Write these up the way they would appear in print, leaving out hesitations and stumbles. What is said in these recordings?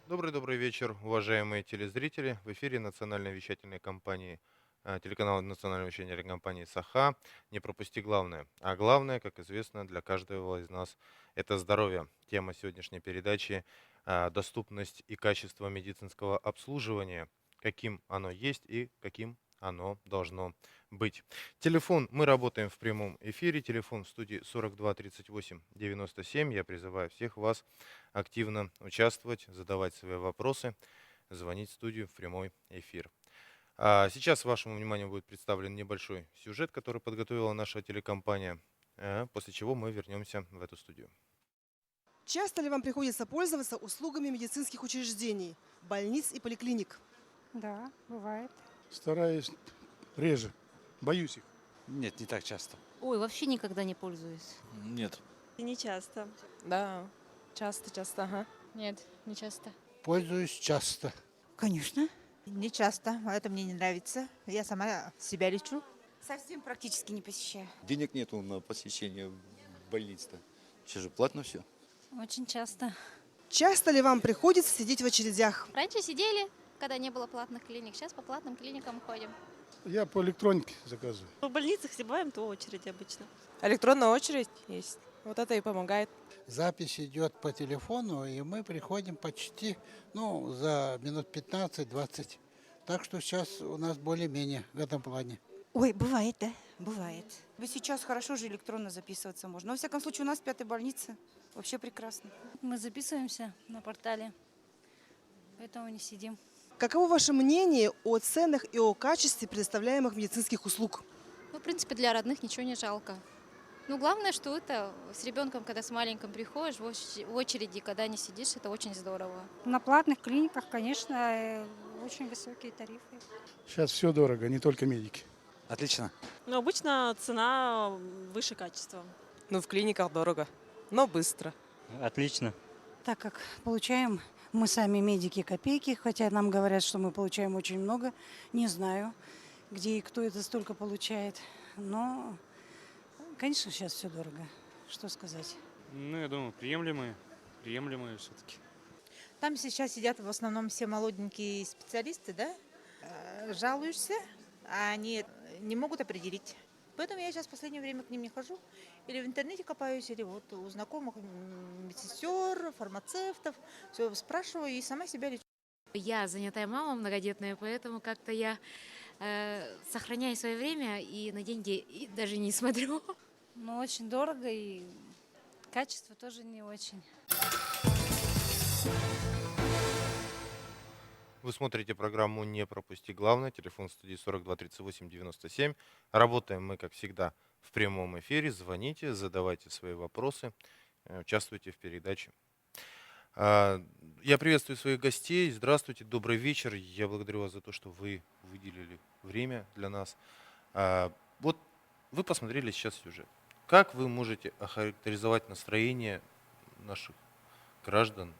Добрый вечер, уважаемые телезрители. В эфире национальной вещательной компании, телеканала национальной вещательной компании «Саха». Не пропусти главное. А главное, как известно, для каждого из нас — это здоровье. Тема сегодняшней передачи — доступность и качество медицинского обслуживания, каким оно есть и каким оно должно быть. Телефон, мы работаем в прямом эфире, телефон в студии 42 38 97. Я призываю всех вас активно участвовать, задавать свои вопросы, звонить в студию в прямой эфир. Сейчас вашему вниманию будет представлен небольшой сюжет, который подготовила наша телекомпания, после чего мы вернемся в эту студию. Часто ли вам приходится пользоваться услугами медицинских учреждений, больниц и поликлиник? Да, бывает. Стараюсь реже. Боюсь их. Нет, не так часто. Ой, вообще никогда не пользуюсь. Нет. Не часто. Да, часто, ага. Нет, не часто. Пользуюсь часто. Конечно. Не часто. Это мне не нравится. Я сама себя лечу. Совсем практически не посещаю. Денег нету на посещение больниц-то. Сейчас же платно все. Очень часто. Часто ли вам приходится сидеть в очередях? Раньше сидели, когда не было платных клиник. Сейчас по платным клиникам ходим. Я по электронике заказываю. В больницах, если бываем, то очередь обычно. Электронная очередь есть. Вот это и помогает. Запись идет по телефону, и мы приходим почти, за минут 15-20. Так что сейчас у нас более-менее в этом плане. Ой, бывает, да? Бывает. Сейчас хорошо же электронно записываться можно. Но, во всяком случае, у нас в 5-й больнице вообще прекрасно. Мы записываемся на портале, поэтому не сидим. Каково ваше мнение о ценах и о качестве предоставляемых медицинских услуг? Ну, в принципе, для родных ничего не жалко. Ну, главное, что это с ребенком, когда с маленьким приходишь, в очереди, когда не сидишь, это очень здорово. На платных клиниках, конечно, очень высокие тарифы. Сейчас все дорого, не только медики. Отлично. Но обычно цена выше качества. Ну, в клиниках дорого, но быстро. Отлично. Так как получаем мы сами медики копейки, хотя нам говорят, что мы получаем очень много, не знаю, где и кто это столько получает. Но, конечно, сейчас все дорого. Что сказать? Я думаю, приемлемые все-таки. Там сейчас сидят в основном все молоденькие специалисты, да? Жалуешься, а они не могут определить. Поэтому я сейчас в последнее время к ним не хожу. Или в интернете копаюсь, или вот у знакомых медсестер, фармацевтов. Все спрашиваю и сама себя лечу. Я занятая мама многодетная, поэтому как-то я сохраняю свое время и на деньги даже не смотрю. Но очень дорого и качество тоже не очень. Вы смотрите программу «Не пропусти главное». Телефон в студии 42 38 97. Работаем мы, как всегда, в прямом эфире. Звоните, задавайте свои вопросы, участвуйте в передаче. Я приветствую своих гостей. Здравствуйте, добрый вечер. Я благодарю вас за то, что вы выделили время для нас. Вот вы посмотрели сейчас сюжет. Как вы можете охарактеризовать настроение наших граждан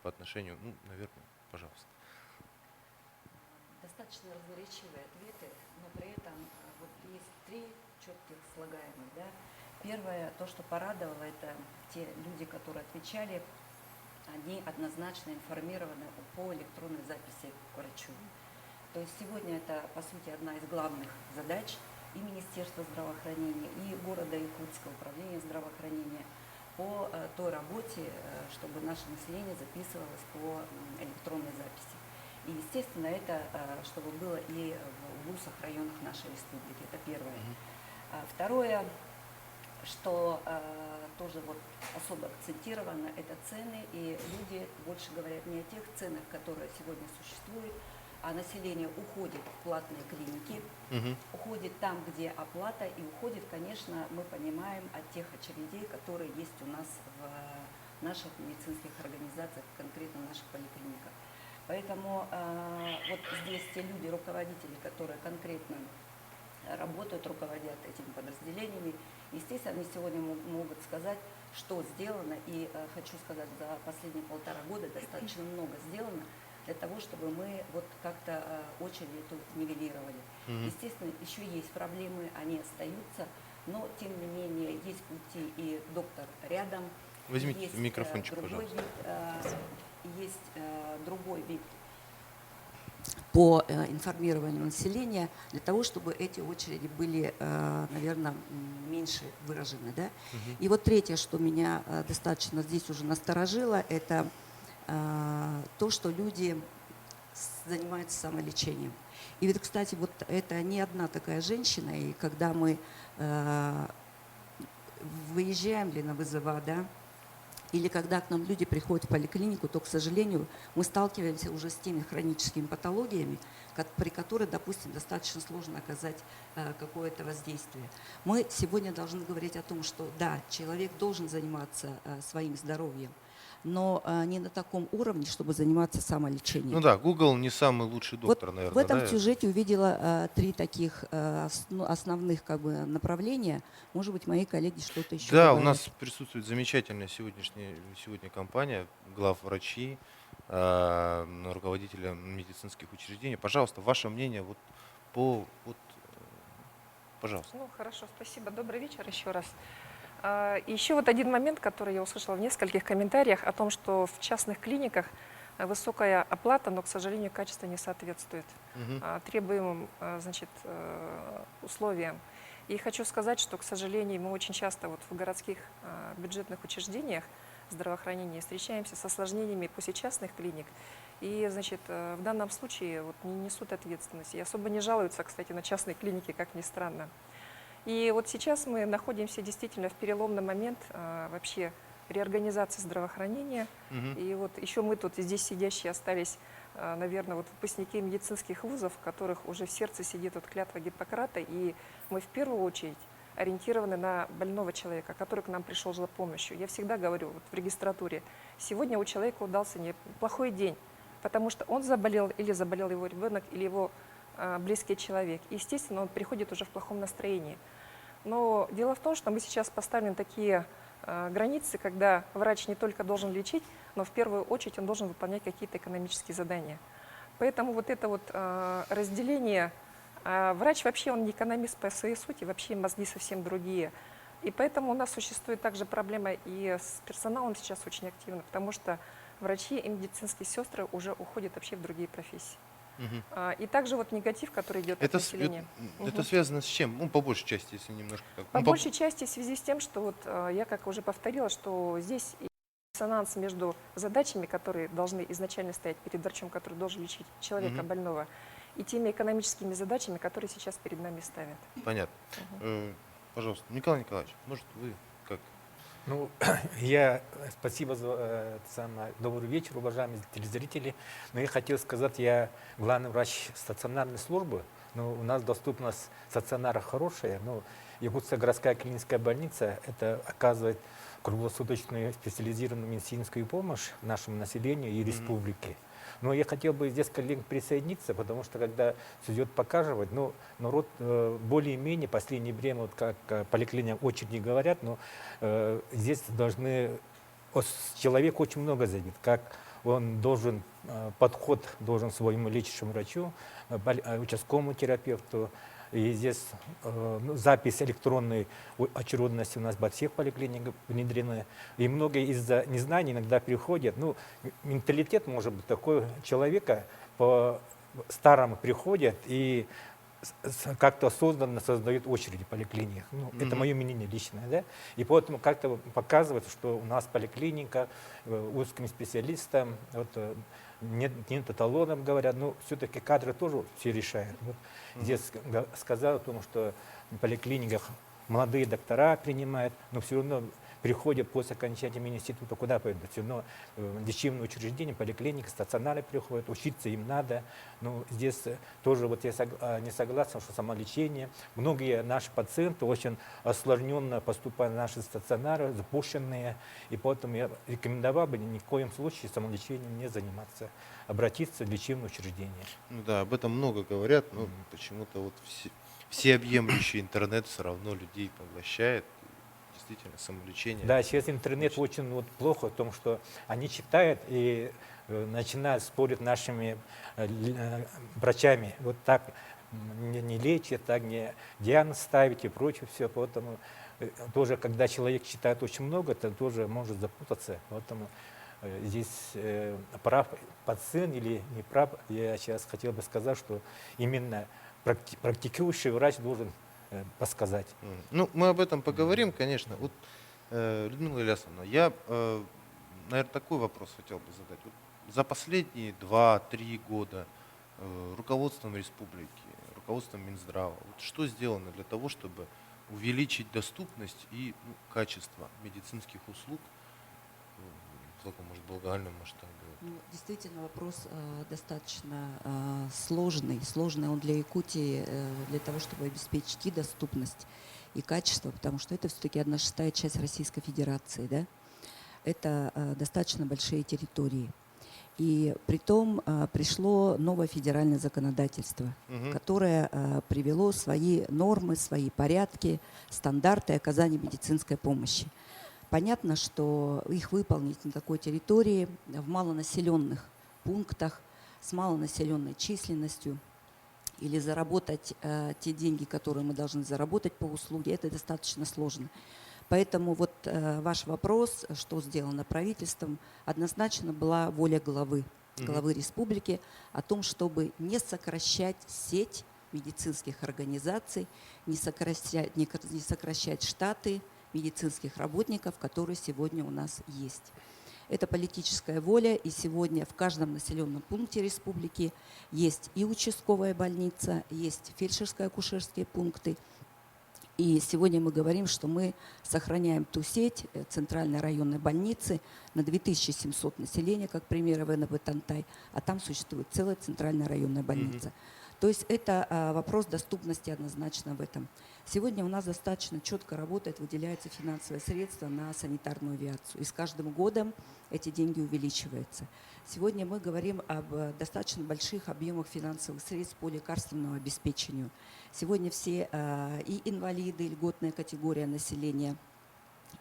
по отношению, наверное, пожалуйста. Достаточно разноречивые ответы, но при этом вот есть три четких слагаемых. Да? Первое, то, что порадовало, это те люди, которые отвечали, они однозначно информированы по электронной записи к врачу. То есть сегодня это, по сути, одна из главных задач и Министерства здравоохранения, и города Якутска, управления здравоохранения по той работе, чтобы наше население записывалось по электронной записи. И, естественно, это, чтобы было и в ВУЗах, районах нашей республики. Это первое. Второе, что тоже вот особо акцентировано, это цены. И люди больше говорят не о тех ценах, которые сегодня существуют, а население уходит в платные клиники, уходит там, где оплата, и уходит, конечно, мы понимаем, от тех очередей, которые есть у нас в наших медицинских организациях, конкретно в наших поликлиниках. Поэтому вот здесь те люди, руководители, которые конкретно работают, руководят этими подразделениями, естественно, они сегодня могут сказать, что сделано. И хочу сказать, за последние 1,5 года достаточно много сделано для того, чтобы мы вот как-то очередь эту нивелировали. Естественно, еще есть проблемы, они остаются, но тем не менее есть пути, и доктор рядом. Возьмите есть микрофончик, другой пожалуйста. вид есть другой вид по информированию населения, для того, чтобы эти очереди были, наверное, меньше выражены. Да? И вот третье, что меня достаточно здесь уже насторожило, это то, что люди занимаются самолечением. И ведь, кстати, вот это не одна такая женщина, и когда мы выезжаем ли на вызова, да, или когда к нам люди приходят в поликлинику, то, к сожалению, мы сталкиваемся уже с теми хроническими патологиями, при которых, допустим, достаточно сложно оказать какое-то воздействие. Мы сегодня должны говорить о том, что да, человек должен заниматься своим здоровьем, но не на таком уровне, чтобы заниматься самолечением. Ну да, Google не самый лучший доктор, Вот наверное. в этом да? сюжете увидела три таких основных как бы направления. Может быть, мои коллеги что-то еще Да, у добавят. нас присутствует замечательная сегодня компания, главврачи, руководители медицинских учреждений. Пожалуйста, ваше мнение пожалуйста. Ну, хорошо, спасибо. Добрый вечер еще раз. Еще вот один момент, который я услышала в нескольких комментариях о том, что в частных клиниках высокая оплата, но, к сожалению, качество не соответствует требуемым, значит, условиям. И хочу сказать, что, к сожалению, мы очень часто вот в городских бюджетных учреждениях здравоохранения встречаемся с осложнениями после частных клиник. И, значит, в данном случае вот не несут ответственности. И особо не жалуются, кстати, на частные клиники, как ни странно. И вот сейчас мы находимся действительно в переломный момент вообще реорганизации здравоохранения. И вот еще мы тут здесь сидящие остались, наверное, вот выпускники медицинских вузов, в которых уже в сердце сидит вот клятва Гиппократа, и мы в первую очередь ориентированы на больного человека, который к нам пришел за помощью. Я всегда говорю вот в регистратуре, сегодня у человека удался неплохой день, потому что он заболел, или заболел его ребенок, или его близкий человек. И, естественно, он приходит уже в плохом настроении. Но дело в том, что мы сейчас поставим такие границы, когда врач не только должен лечить, но в первую очередь он должен выполнять какие-то экономические задания. Поэтому вот это вот разделение, врач вообще он не экономист по своей сути, вообще мозги совсем другие. И поэтому у нас существует также проблема и с персоналом сейчас очень активно, потому что врачи и медицинские сестры уже уходят вообще в другие профессии. И также вот негатив, который идет от населения. Это связано с чем? Ну, по большей части, если немножко так. По большей части в связи с тем, что вот я как уже повторила, что здесь диссонанс между задачами, которые должны изначально стоять перед врачом, который должен лечить человека больного, и теми экономическими задачами, которые сейчас перед нами ставят. Понятно. Пожалуйста, Николай Николаевич, может вы как? Ну, спасибо за добрый вечер, уважаемые телезрители. Но я хотел сказать, я главный врач стационарной службы. Но у нас доступность стационара хорошая. Но Якутская городская клиническая больница это оказывает круглосуточную специализированную медицинскую помощь нашему населению и республике. Но я хотел бы здесь коллег присоединиться, потому что когда все идет показывать, ну, народ более-менее в последнее время, вот как поликлиника очереди говорят, но здесь человек очень много зависит, как он должен, подход должен своему лечащему врачу, участковому терапевту. И здесь запись электронной очередности у нас во всех поликлиниках внедрены. И многие из-за незнания иногда приходят. Ну, менталитет, может быть, такой человека по-старому приходят и как-то осознанно создают очереди в поликлиниках. Ну, это мое мнение личное. Да? И поэтому как-то показывается, что у нас поликлиника узким специалистам, вот, нет эталонов, говорят, но все-таки кадры тоже все решают. Вот здесь сказал о том, что в поликлиниках молодые доктора принимают, но все равно приходят после окончания института, куда пойдут? Все равно лечебные учреждения, поликлиники, стационары приходят, учиться им надо. Но здесь тоже вот я не согласен, что самолечение. Многие наши пациенты очень осложненно поступают в наши стационары, запущенные. И поэтому я рекомендовал бы ни в коем случае самолечением не заниматься, обратиться в лечебное учреждение. Ну да, об этом много говорят, но почему-то вот всеобъемлющий интернет все равно людей поглощает. Действительно, самолечение. Да, сейчас интернет очень вот плохо в том, что они читают и начинают спорить с нашими врачами. Вот так не лечат, так не диагноз ставить и прочее все. Поэтому тоже, когда человек читает очень много, это тоже может запутаться. Поэтому здесь прав пациент или не прав, я сейчас хотел бы сказать, что именно практикующий врач должен подсказать. Ну, мы об этом поговорим, конечно. Вот, Людмила Ильясовна, я, наверное, такой вопрос хотел бы задать. Вот за последние 2-3 года руководством республики, руководством Минздрава, вот что сделано для того, чтобы увеличить доступность и качество медицинских услуг в таком, может, глобальном масштабе? Ну, действительно, вопрос достаточно сложный. Сложный он для Якутии, для того, чтобы обеспечить и доступность, и качество, потому что это все-таки 1/6 часть Российской Федерации. Да? Это достаточно большие территории. И притом пришло новое федеральное законодательство, которое привело свои нормы, свои порядки, стандарты оказания медицинской помощи. Понятно, что их выполнить на такой территории, в малонаселенных пунктах, с малонаселенной численностью, или заработать те деньги, которые мы должны заработать по услуге, это достаточно сложно. Поэтому вот ваш вопрос, что сделано правительством, однозначно была воля главы республики о том, чтобы не сокращать сеть медицинских организаций, не сокращать штаты медицинских работников, которые сегодня у нас есть. Это политическая воля, и сегодня в каждом населенном пункте республики есть и участковая больница, есть фельдшерско-акушерские пункты. И сегодня мы говорим, что мы сохраняем ту сеть центральной районной больницы на 2700 населения, как пример ВНБ Тантай, а там существует целая центральная районная больница. То есть это вопрос доступности однозначно в этом. Сегодня у нас достаточно четко работает, выделяются финансовые средства на санитарную авиацию. И с каждым годом эти деньги увеличиваются. Сегодня мы говорим об достаточно больших объемах финансовых средств по лекарственному обеспечению. Сегодня все и инвалиды, льготная категория населения,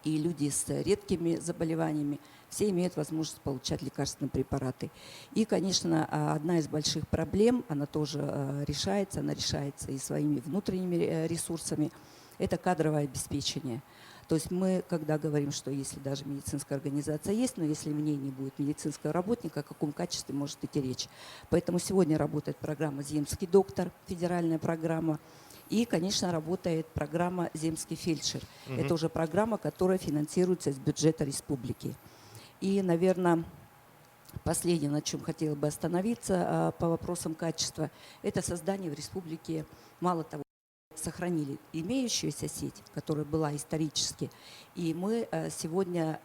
и люди с редкими заболеваниями, все имеют возможность получать лекарственные препараты. И, конечно, одна из больших проблем, она тоже решается, она решается и своими внутренними ресурсами, это кадровое обеспечение. То есть мы, когда говорим, что если даже медицинская организация есть, но если в ней не будет медицинского работника, о каком качестве может идти речь. Поэтому сегодня работает программа «Земский доктор», федеральная программа. И, конечно, работает программа «Земский фельдшер». Это уже программа, которая финансируется из бюджета республики. И, наверное, последнее, на чем хотела бы остановиться по вопросам качества, это создание в республике, мало того, сохранили имеющуюся сеть, которая была исторически, и мы сегодня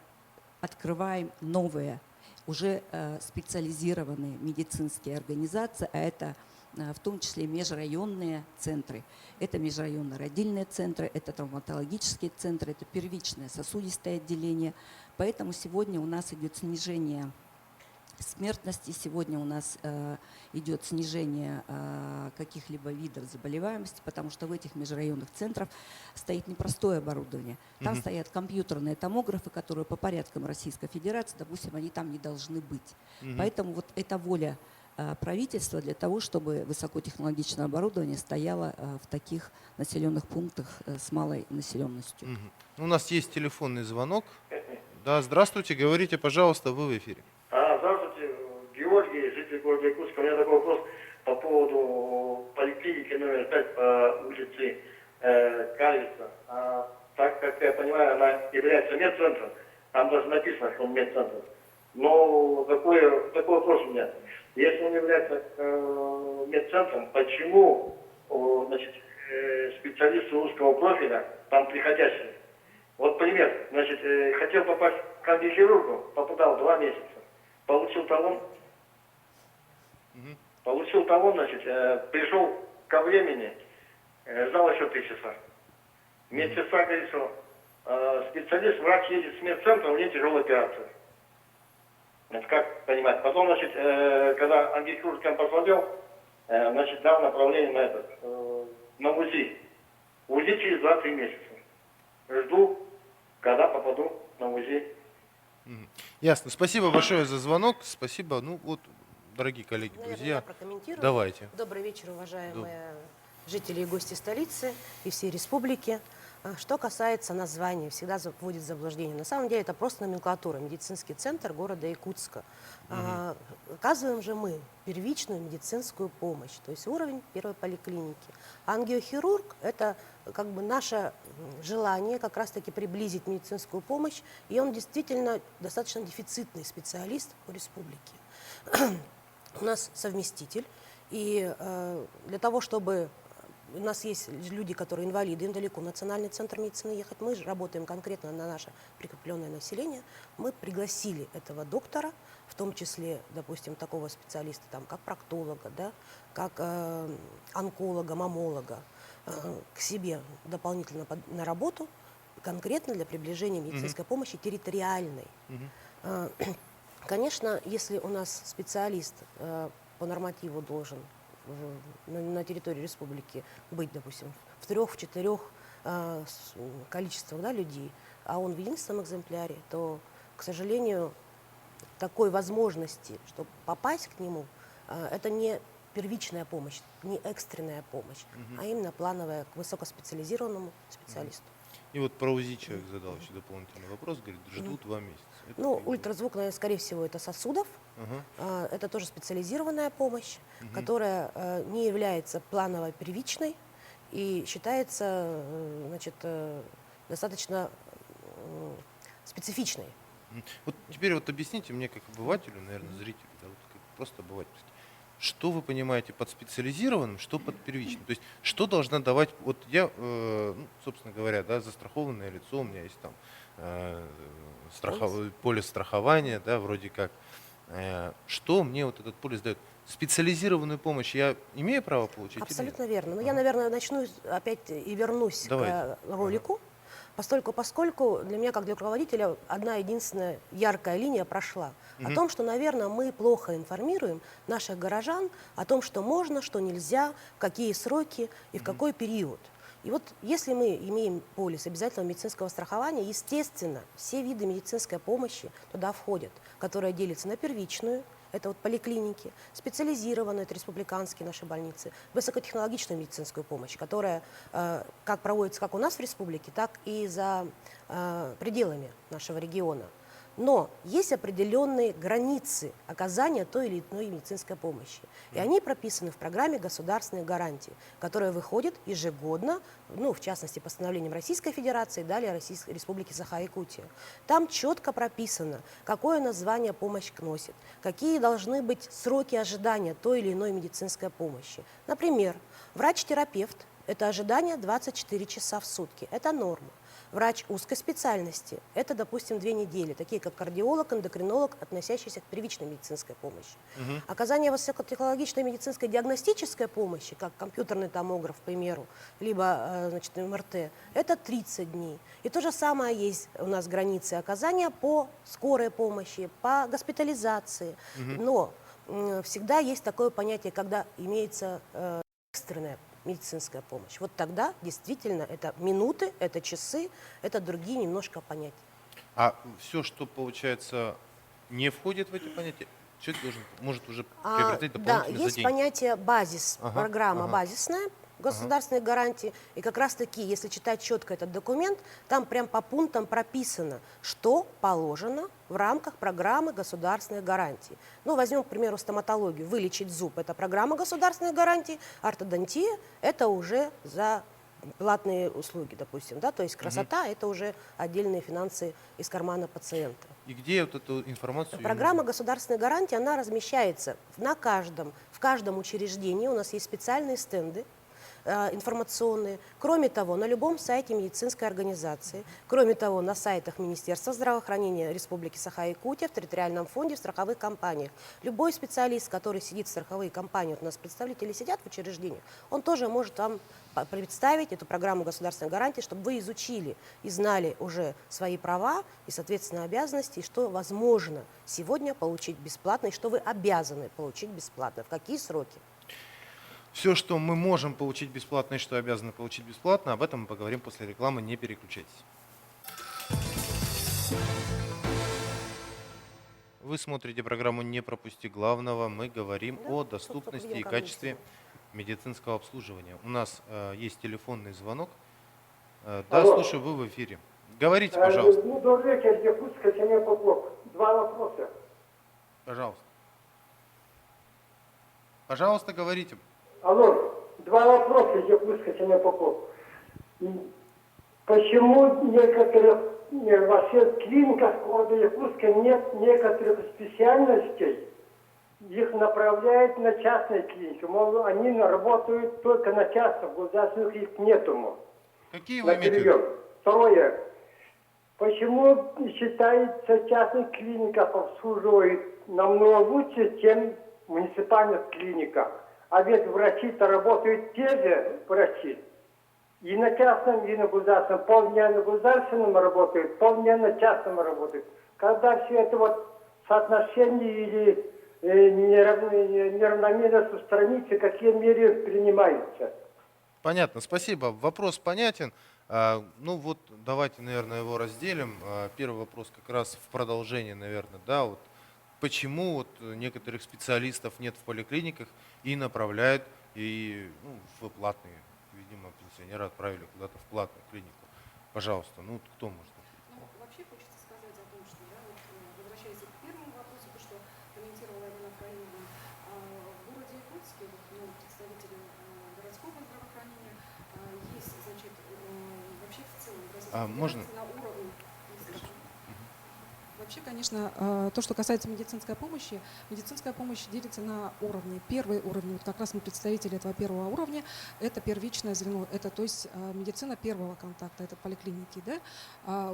открываем новые, уже специализированные медицинские организации, а это в том числе межрайонные центры. Это межрайонные родильные центры, это травматологические центры, это первичное сосудистое отделение. Поэтому сегодня у нас идет снижение смертности, сегодня у нас идет снижение каких-либо видов заболеваемости, потому что в этих межрайонных центрах стоит непростое оборудование. Там стоят компьютерные томографы, которые по порядкам Российской Федерации, допустим, они там не должны быть. Поэтому вот эта воля правительства для того, чтобы высокотехнологичное оборудование стояло в таких населенных пунктах с малой населенностью. У нас есть телефонный звонок. Да, здравствуйте, говорите, пожалуйста, вы в эфире. Здравствуйте, Георгий, житель города Якутска. У меня такой вопрос по поводу поликлиники номер 5 по улице Калица. Так как я понимаю, она является медцентром, там даже написано, что он медцентр. Но такой вопрос у меня. Если он является медцентром, почему значит, специалисты узкого профиля там приходящие? Вот пример. Значит, хотел попасть к кардиохирургу, попадал 2 месяца. Получил талон. Получил талон, значит, пришел ко времени, ждал еще 3 часа. Медсестра говорит, что специалист, врач едет с медцентра, у него тяжелая операция. Это как понимать. Потом, значит, когда ангиохирург посмотрел, значит, дал направление на УЗИ. УЗИ через 2-3 месяца. Жду, когда попаду на УЗИ. Ясно. Спасибо большое за звонок. Спасибо. Ну вот, дорогие коллеги, друзья, я прокомментирую. давайте. Добрый вечер, уважаемые жители и гости столицы и всей республики. Что касается названия, всегда вводит в заблуждение. На самом деле это просто номенклатура. Медицинский центр города Якутска. Оказываем же мы первичную медицинскую помощь, то есть уровень первой поликлиники. Ангиохирург – это как бы наше желание как раз-таки приблизить медицинскую помощь, и он действительно достаточно дефицитный специалист по республике. У нас совместитель, и для того, чтобы у нас есть люди, которые инвалиды, им далеко в Национальный центр медицины ехать. Мы же работаем конкретно на наше прикрепленное население. Мы пригласили этого доктора, в том числе, допустим, такого специалиста, там, как проктолога, да, как онколога, мамолога, к себе дополнительно на работу, конкретно для приближения медицинской помощи территориальной. Конечно, если у нас специалист по нормативу должен на территории республики быть, допустим, в 3-4 количествах, да, людей, а он в единственном экземпляре, то, к сожалению, такой возможности, чтобы попасть к нему, это не первичная помощь, не экстренная помощь, а именно плановая к высокоспециализированному специалисту. И вот про УЗИ человек задал еще дополнительный вопрос, говорит, ждут 2 месяца. Это Ну, ультразвук, наверное, скорее всего, это сосудов. Это тоже специализированная помощь, которая не является плановой первичной и считается, значит, достаточно специфичной. Вот теперь вот объясните мне, как обывателю, наверное, зрителю, да, вот как просто обыватель, что вы понимаете под специализированным, что под первичным? То есть что должна давать, вот я, собственно говоря, да, застрахованное лицо, у меня есть там полис страхования, да, вроде как. Что мне вот этот полис дает? Специализированную помощь я имею право получить? Абсолютно верно. Но я, наверное, начну опять и вернусь к ролику, поскольку для меня, как для руководителя, одна единственная яркая линия прошла. О том, что, наверное, мы плохо информируем наших горожан о том, что можно, что нельзя, в какие сроки и в какой период. И вот если мы имеем полис обязательного медицинского страхования, естественно, все виды медицинской помощи туда входят, которая делится на первичную, это вот поликлиники, специализированные, это республиканские наши больницы, высокотехнологичную медицинскую помощь, которая как проводится как у нас в республике, так и за пределами нашего региона. Но есть определенные границы оказания той или иной медицинской помощи. И они прописаны в программе государственных гарантий, которая выходит ежегодно, ну, в частности, постановлением Российской Федерации, далее Российской Республики Саха-Якутия. Там четко прописано, какое название помощь носит, какие должны быть сроки ожидания той или иной медицинской помощи. Например, врач-терапевт – это ожидание 24 часа в сутки, это норма. Врач узкой специальности – это, допустим, 2 недели, такие как кардиолог, эндокринолог, относящиеся к первичной медицинской помощи. Оказание высокотехнологичной медицинской диагностической помощи, как компьютерный томограф, к примеру, либо значит, МРТ, это 30 дней. И то же самое есть у нас границы оказания по скорой помощи, по госпитализации. Но всегда есть такое понятие, когда имеется экстренная медицинская помощь. Вот тогда действительно это минуты, это часы, это другие немножко понятия. А все, что получается не входит в эти понятия, человек должен, может уже приобретать дополнительно за деньги? Да, есть понятие базис, программа базисная, государственные гарантии. И как раз таки, если читать четко этот документ, там прям по пунктам прописано, что положено в рамках программы государственных гарантий. Ну, возьмем, к примеру, стоматологию. Вылечить зуб – это программа государственных гарантий, ортодонтия – это уже за платные услуги, допустим. Да? То есть красота – это уже отдельные финансы из кармана пациента. И где вот эту информацию? Программа государственной гарантии, она размещается в каждом учреждении. У нас есть специальные стенды информационные. Кроме того, на любом сайте медицинской организации, кроме того, на сайтах Министерства здравоохранения Республики Саха-Якутия, в территориальном фонде, в страховых компаниях. Любой специалист, который сидит в страховые компании, вот у нас представители сидят в учреждениях, он тоже может вам представить эту программу государственной гарантии, чтобы вы изучили и знали уже свои права и, соответственно, обязанности, и что возможно сегодня получить бесплатно, и что вы обязаны получить бесплатно, в какие сроки. Все, что мы можем получить бесплатно и что обязаны получить бесплатно, об этом мы поговорим после рекламы, не переключайтесь. Вы смотрите программу «Не пропусти главного». Мы говорим о доступности и качестве медицинского обслуживания. У нас есть телефонный звонок. Да, Алло. слушаю, вы в эфире. Говорите, пожалуйста. Добрый вечер, Якутск, Кочаня Попов. Два вопроса. Пожалуйста. Пожалуйста, говорите. Алло, два вопроса, Якутск, Кочаня Попов. Почему в некоторых вообще клиниках города Якутска нет некоторых специальностей, их направляют на частные клиники. Мол, они работают только на частных, государственных их нету. Какие вы имеете в виду? Второе. Почему считается, частных клиниках обслуживают намного лучше, чем в муниципальных клиниках? А ведь врачи-то работают те же врачи. И на частном, и на государственном. Полдня на государственном работают, полдня на частном работают. Когда все это вот соотношение или неравномерность устранится, какие меры принимаются? Понятно, спасибо. Вопрос понятен. Ну вот давайте, наверное, его разделим. Первый вопрос как раз в продолжение, наверное, да, вот почему вот некоторых специалистов нет в поликлиниках и направляют и в платные, видимо, пенсионеры отправили куда-то в платную клинику. Пожалуйста, ну кто может? Вообще хочется сказать о том, что, да, вот, возвращаясь к первому вопросу, то, что комментировала Ирина Фраиловна, в городе Якутске, представители городского здравоохранения, есть, значит, вообще в целом Можно? на уровне. Вообще, конечно, то, что касается медицинской помощи делится на уровни. Первый уровень, вот как раз мы представители этого первого уровня, это первичное звено, это то есть медицина первого контакта, это поликлиники. Да?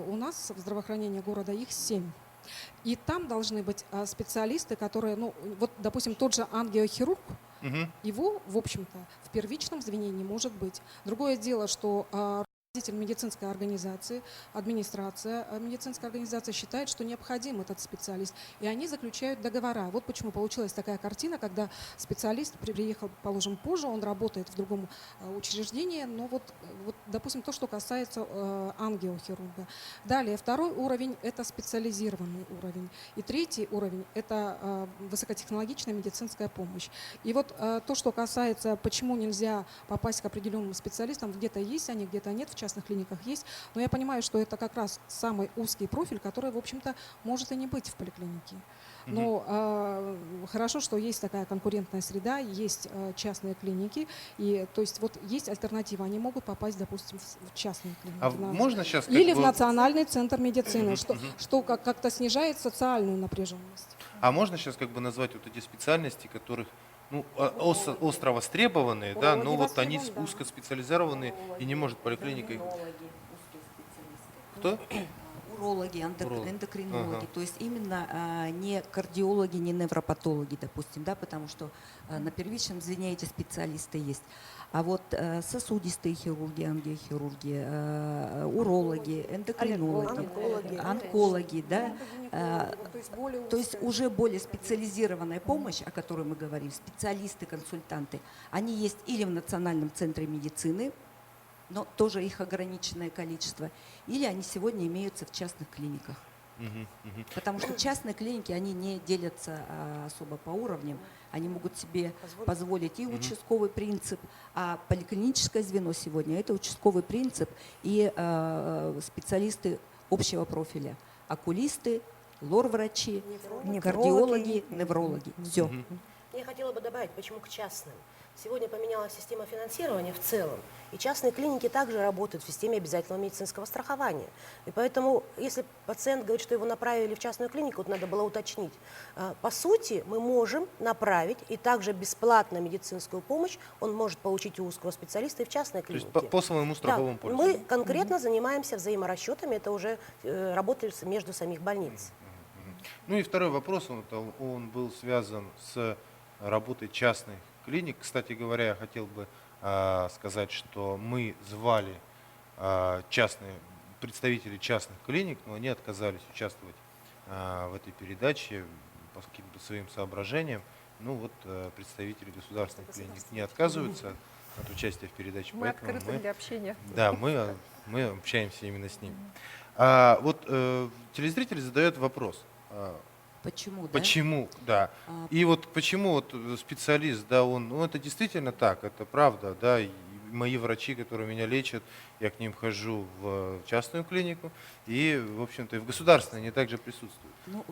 У нас в здравоохранении города их 7. И там должны быть специалисты, которые, ну, вот, допустим, тот же ангиохирург, его, в общем-то, в первичном звене не может быть. Другое дело, что руководитель медицинской организации, администрация медицинской организации считает, что необходим этот специалист. И они заключают договора. Вот почему получилась такая картина, когда специалист приехал, положим, позже, он работает в другом учреждении, но вот, допустим, то, что касается ангиохирурга. Далее, второй уровень – это специализированный уровень. И третий уровень – это высокотехнологичная медицинская помощь. И вот то, что касается, почему нельзя попасть к определенным специалистам, где-то есть они, где-то нет, в частных клиниках есть, но я понимаю, что это как раз самый узкий профиль, который, в общем-то, может и не быть в поликлинике. Но хорошо, что есть такая конкурентная среда, есть частные клиники, и то есть вот есть альтернатива, они могут попасть, допустим, в частные клиники. Можно сейчас или в Национальный центр медицины, что как-то снижает социальную напряженность. А можно сейчас как бы назвать вот эти специальности, которых остро востребованные, да, но вот они узкоспециализированные и не может поликлиника их. Кто? Урологи, эндокринологи, то есть именно не кардиологи, не невропатологи, допустим, да, потому что на первичном звене эти специалисты есть. А вот сосудистые хирурги, ангиохирурги, урологи, эндокринологи, онкологи, да, то есть уже более специализированная помощь, о которой мы говорим, специалисты, консультанты, они есть или в Национальном центре медицины, но тоже их ограниченное количество, или они сегодня имеются в частных клиниках. Потому что частные клиники, они не делятся особо по уровням, они могут себе позволить и участковый принцип, а поликлиническое звено сегодня – это участковый принцип и специалисты общего профиля, окулисты, лор-врачи, кардиологи, неврологи. Все. Я хотела бы добавить, почему к частным. Сегодня поменялась система финансирования в целом, и частные клиники также работают в системе обязательного медицинского страхования. И поэтому, если пациент говорит, что его направили в частную клинику, вот надо было уточнить. По сути, мы можем направить, и также бесплатно медицинскую помощь он может получить у узкого специалиста и в частной клинике. То есть по своему страховому полису. Мы конкретно занимаемся взаиморасчетами, это уже работает между самих больниц. Ну и второй вопрос, он был связан с работой частных клиник. Кстати говоря, я хотел бы сказать, что мы звали представителей частных клиник, но они отказались участвовать в этой передаче по каким-то своим соображениям. Ну вот представители государственных клиник не отказываются от участия в передаче. Мы открыты для общения. Да, мы общаемся именно с ними. Вот телезритель задает вопрос. Почему, да? Почему, да. И вот почему вот специалист, да, он, ну это действительно так, это правда, да, и мои врачи, которые меня лечат, я к ним хожу в частную клинику, и, в общем-то, и в государственной они также присутствуют. Ну,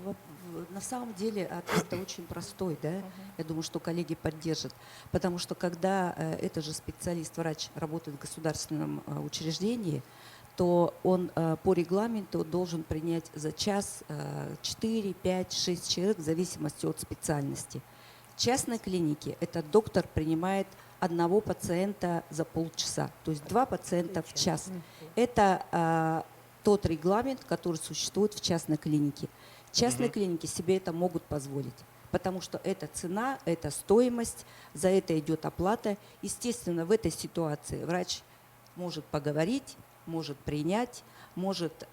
на самом деле ответ очень простой, да? Я думаю, что коллеги поддержат. Потому что когда этот же специалист, врач, работает в государственном учреждении, то он по регламенту должен принять за час 4, 5, 6 человек в зависимости от специальности. В частной клинике этот доктор принимает одного пациента за полчаса, то есть 2 пациента в час. Это тот регламент, который существует в частной клинике. Частные клиники себе это могут позволить, потому что это цена, это стоимость, за это идет оплата. Естественно, в этой ситуации врач может поговорить, может принять, может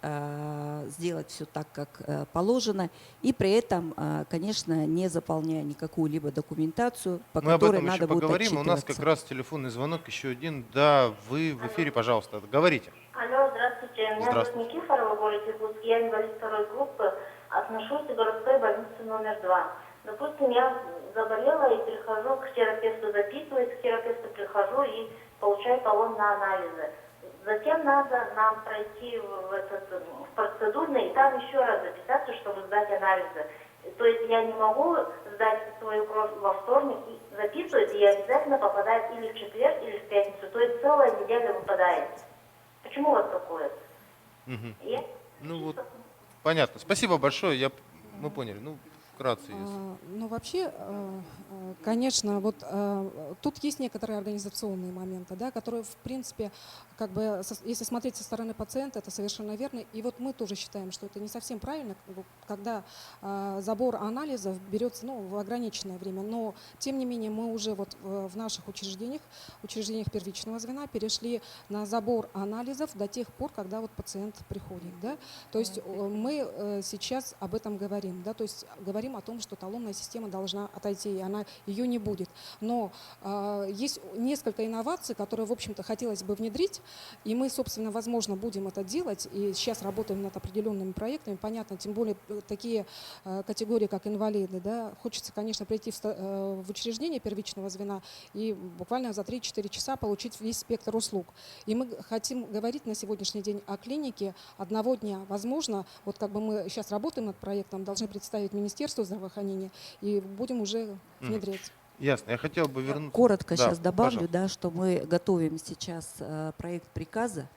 сделать все так, как положено, и при этом, конечно, не заполняя никакую-либо документацию, по Мы об которой этом надо еще будет поговорим. У нас как отчитываться. раз телефонный звонок еще один. Да, вы в эфире, пожалуйста, говорите. Алло, здравствуйте. Меня зовут Здравствуйте. Никифорова, город Иркутск. Я инвалид второй группы, отношусь к городской больнице номер 2. Допустим, я заболела и прихожу к терапевту, записываюсь, к терапевту прихожу и получаю талон на анализы. Затем надо нам пройти в процедурный и там еще раз записаться, чтобы сдать анализы. То есть я не могу сдать свою кровь во вторник, и записывать, и обязательно попадает или в четверг, или в пятницу. То есть целая неделя выпадает. Почему у вас такое? Я- Ну вот, понятно. Спасибо большое, мы поняли. Ну, вкратце, если. Ну, вообще, конечно, вот тут есть некоторые организационные моменты, да, которые, в принципе, как бы, если смотреть со стороны пациента, это совершенно верно. И вот мы тоже считаем, что это не совсем правильно, когда забор анализов берется, ну, в ограниченное время. Но, тем не менее, мы уже вот в наших учреждениях первичного звена перешли на забор анализов до тех пор, когда вот пациент приходит, да. То есть мы сейчас об этом говорим, да, то есть говорим о том, что талонная система должна отойти, и ее не будет. Но есть несколько инноваций, которые, в общем-то, хотелось бы внедрить, и мы, собственно, возможно, будем это делать, и сейчас работаем над определенными проектами, понятно, тем более такие категории, как инвалиды, да, хочется, конечно, прийти в учреждение первичного звена и буквально за 3-4 часа получить весь спектр услуг. И мы хотим говорить на сегодняшний день о клинике одного дня. Возможно, вот как бы мы сейчас работаем над проектом, должны представить Министерство здравоохранения и будем уже внедрять. Ясно. Я хотел бы вернуться. Коротко Да, сейчас добавлю, пожалуйста. да, что мы готовим сейчас проект приказа,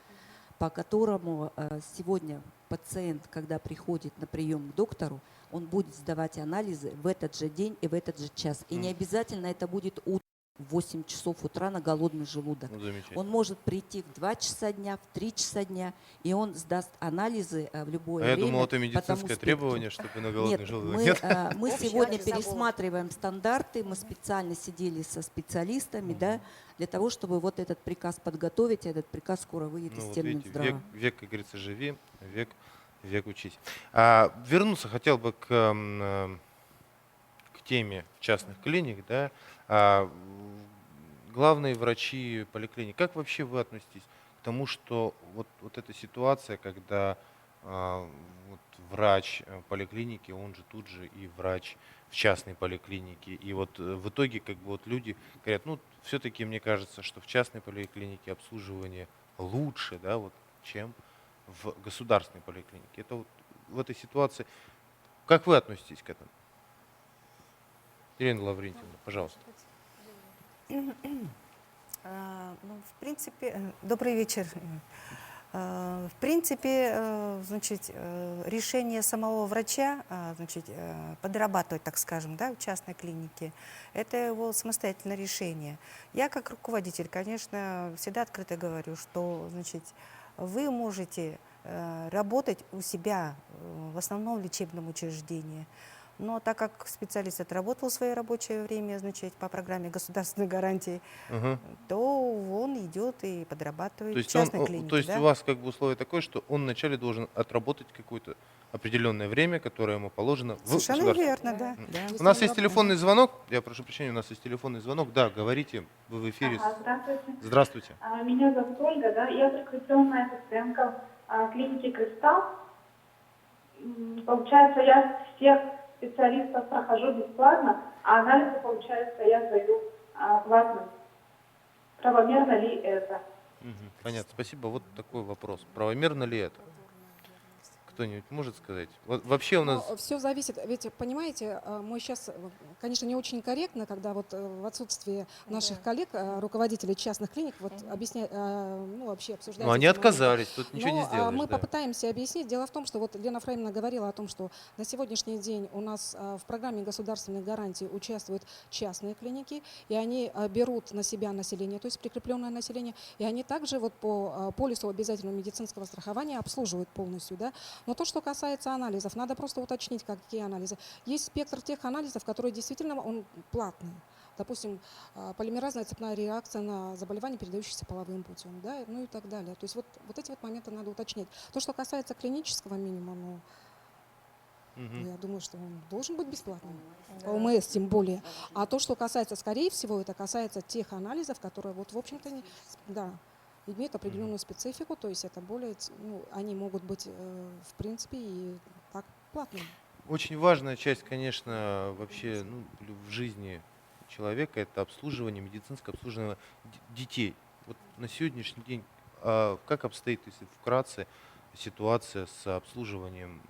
по которому сегодня пациент, когда приходит на прием к доктору, он будет сдавать анализы в этот же день и в этот же час. И не обязательно это будет утром, в 8 часов утра на голодный желудок. Замечательно. Он может прийти в 2 часа дня, в 3 часа дня, и он сдаст анализы в любое А я время. думал, это по тому медицинское спектру. требование, чтобы на голодный Нет, желудок. мы, Нет? мы Общий сегодня адрес забора. пересматриваем стандарты, мы специально сидели со специалистами, да, для того, чтобы вот этот приказ подготовить, этот приказ скоро выйдет из Ну, вот видите, Терминздрава. век, как говорится, живи, век учись. Вернуться хотел бы к теме частных клиник, да. Главные врачи поликлиник, как вообще вы относитесь к тому, что вот эта ситуация, когда вот врач поликлиники, он же тут же и врач в частной поликлинике, и вот в итоге как бы вот люди говорят, ну все-таки мне кажется, что в частной поликлинике обслуживание лучше, да, вот, чем в государственной поликлинике. Это вот в этой ситуации, как вы относитесь к этому? Ирина Лаврентьевна, пожалуйста. Ну, в принципе, добрый вечер. В принципе, значит, решение самого врача, значит, подрабатывать, так скажем, да, в частной клинике, это его самостоятельное решение. Я как руководитель, конечно, всегда открыто говорю, что, значит, вы можете работать у себя в основном лечебном учреждении. Но так как специалист отработал свое рабочее время, значит, по программе государственной гарантии, то он идет и подрабатывает То в есть, частной клинике. то есть да? у вас как бы условие такое, что он вначале должен отработать какое-то определенное время, которое ему положено в Совершенно государственном. верно, да. да. У нас есть телефонный звонок. Я прошу прощения, у нас есть телефонный звонок. Да, говорите, вы в эфире. Здравствуйте. Здравствуйте. Меня зовут Ольга, да, я прикрепленная пациентка клиники «Кристалл». Получается, я всех специалистов прохожу бесплатно, а анализы, получается, я сдаю платно. Правомерно ли это? Понятно, спасибо. Вот такой вопрос. Правомерно ли это? Кто-нибудь может сказать? Вот вообще у нас... Все зависит, ведь, понимаете, мы сейчас, конечно, не очень корректно, когда вот в отсутствии наших коллег, руководителей частных клиник, вот объяснять, ну, вообще обсуждать. Ну, они эти моменты. отказались, тут ничего не Но, сделаешь. мы да. попытаемся объяснить. Дело в том, что вот Лена Фреймовна говорила о том, что на сегодняшний день у нас в программе государственных гарантий участвуют частные клиники, и они берут на себя население, то есть прикрепленное население, и они также вот по полису обязательного медицинского страхования обслуживают полностью, да. Но то, что касается анализов, надо просто уточнить, какие анализы. Есть спектр тех анализов, которые действительно он платный. Допустим, полимеразная цепная реакция на заболевания, передающиеся половым путем, да, ну и так далее. То есть вот эти вот моменты надо уточнять. То, что касается клинического минимума, я думаю, что он должен быть бесплатным. По ОМС тем более. А то, что касается, скорее всего, это касается тех анализов, которые вот, в общем-то, да, имеют определенную специфику, то есть это более, ну, они могут быть, в принципе, и так платными. Очень важная часть, конечно, вообще в жизни человека — это обслуживание, медицинское обслуживание детей. Вот на сегодняшний день как обстоит, если вкратце, ситуация с обслуживанием,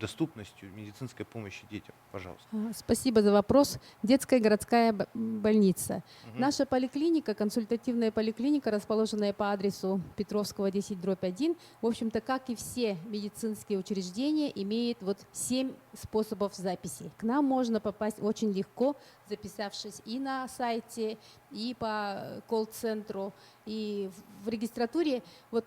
доступностью медицинской помощи детям? Пожалуйста. Спасибо за вопрос. Детская городская больница. Наша поликлиника, консультативная поликлиника, расположенная по адресу Петровского 10/1, в общем-то, как и все медицинские учреждения, имеет вот 7 способов записи. К нам можно попасть очень легко, записавшись и на сайте, и по колл-центру, и в регистратуре. Вот